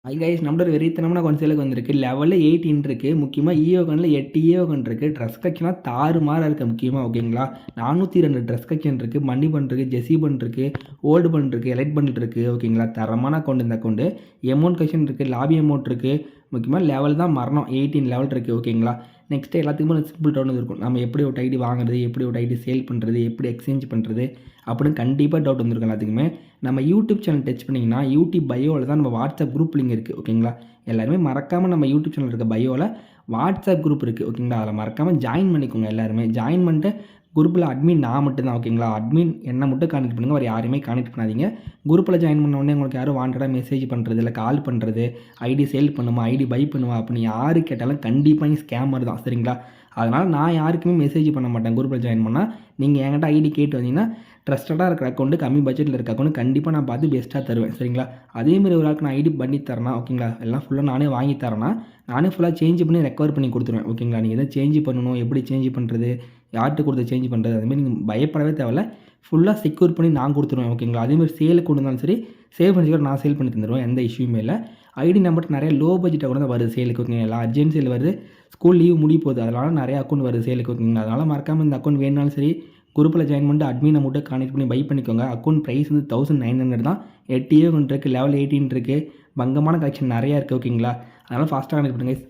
Guys நம்மளோட ஒரு வெறித்தனமான சேலுக்கு வந்திருக்கு. லெவல்ல 18 இருக்கு. முக்கியமா ஈயோ கன்ல 8 ஈயோ கன் இருக்கு. ட்ரெஸ் கலெக்ஷன்லாம் தாறுமாறா இருக்கு முக்கியமா ஓகேங்களா. 402 ட்ரெஸ் கலெக்ஷன் இருக்கு. மணி பண்ட் இருக்கு, ஜெஸி பண்ட் இருக்கு, ஓல்டு பண்ட் இருக்கு, எலைட் பண்ட் இருக்கு ஓகேங்களா. தரமான அக்கவுண்ட் இந்த அக்கவுண்ட். எமௌண்ட் கலெக்ஷன் இருக்கு, லாபி அமௌண்ட் இருக்கு. முக்கியமாக லெவல் தான் மரணம் 18 லெவல் இருக்குது ஓகேங்களா. நெக்ஸ்ட்டு எல்லாத்துக்குமே சிம்பிள் டவுன் இருக்கும். நம்ம எப்படி ஒரு ஐடி வாங்குறது, எப்படி ஒரு ஐடி சேல் பண்ணுறது, எப்படி எக்ஸ்சேஞ்ச் பண்ணுறது அப்படின்னு கண்டிப்பாக டவுட் வந்திருக்கும் எல்லாத்துக்குமே. நம்ம யூடியூப் சேனல் டச் பண்ணிங்கன்னா யூடியூப் பயோவில் தான் நம்ம வாட்ஸ்அப் குரூப் லிங்க் இருக்குது ஓகேங்களா. எல்லாருமே மறக்காமல் நம்ம யூடியூப் சேனல் இருக்க பயோவில் வாட்ஸ்அப் குரூப் இருக்குது ஓகேங்களா. அதில் மறக்காமல் ஜாயின் பண்ணிக்கோங்க. எல்லாருமே ஜாயின் பண்ணிட்டு குரூப்பில் அட்மின் நான் மட்டும் தான் ஓகேங்களா. அட்மின் என்ன மட்டும் கான்டெக்ட் பண்ணுங்கள், வேறு யாரையுமே கான்டெக்ட் பண்ணாதீங்க. குரூப்பில் ஜாயின் பண்ண உடனே உங்களுக்கு யாரும் வாண்டடாக மெசேஜ் பண்ணுறது இல்லை கால் பண்ணுறது, ஐடி சேல் பண்ணுமா, ஐடி பை பண்ணுவா அப்படின்னு யார் கேட்டாலும் கண்டிப்பாக ஸ்கேமர் தான் சரிங்களா. அதனால் நான் யாருக்குமே மெசேஜ் பண்ண மாட்டேன். குரூப்பில் ஜாயின் பண்ணால் நீங்கள் என்கிட்ட ஐடி கேட்டு வந்தீங்கன்னா ட்ரஸ்டடாக இருக்கிற அக்கௌண்ட்டு, கம்மி பட்ஜெட்டில் இருக்க அக்கௌண்ட் கண்டிப்பாக நான் பார்த்து பெஸ்ட்டாக தருவேன் சரிங்களா. அதேமாதிரி ஒரு ஆளுக்கு நான் ஐடி பண்ணி தரேன்னா ஓகேங்களா, எல்லாம் ஃபுல்லாக நானே வாங்கி தரேன்னா நானே ஃபுல்லாக சேஞ்ச் பண்ணி ரெக்கவர் பண்ணி கொடுத்துருவேன் ஓகேங்களா. நீங்கள் எதை சேஞ்ச் பண்ணணும், எப்படி சேஞ்ச் பண்ணுறது, யார்கிட்ட கொடுத்து சேஞ்ச் பண்ணுறது, அதுமாதிரி நீங்கள் பயப்படவே தேவையில்ல. ஃபுல்லாக செக்யூர் பண்ணி நான் கொடுத்துருவேன் ஓகேங்களா. அதேமாதிரி சேலுக்கு கொண்டு வந்தாலும் சரி, சேவ் பண்ணி கூட நான் சேல் பண்ணி தந்துடுவேன், எந்த இஷ்யூமே இல்லை. ஐடி நம்பர் நிறைய லோ பட்ஜெட்டாக கூட தான் வருது சேலுக்கு ஓகேங்களா. அர்ஜென்ட் சேல் வருது, ஸ்கூல் லீவ் முடிய போகுது, அதனால் நிறைய அக்கௌண்ட் வருது சேலுக்கு ஓகேங்களா. அதனால் மறக்காமல் இந்த அக்கௌண்ட் வேணுனாலும் சரி குரூப்பில் ஜாயின் பண்ணிட்டு அட்மினை மட்டும் கான்டெக்ட் பண்ணி பை பண்ணிக்கோங்க. அக்கௌண்ட் ப்ரைஸ் வந்து 1900 தான். 8 இருக்குது, லெவல் 18 இருக்குது, பங்கமான கலெக்ஷன் நிறையா இருக்குது ஓகேங்களா. அதனால் ஃபாஸ்ட்டாக கனெக்ட் பண்ணுங்கள்.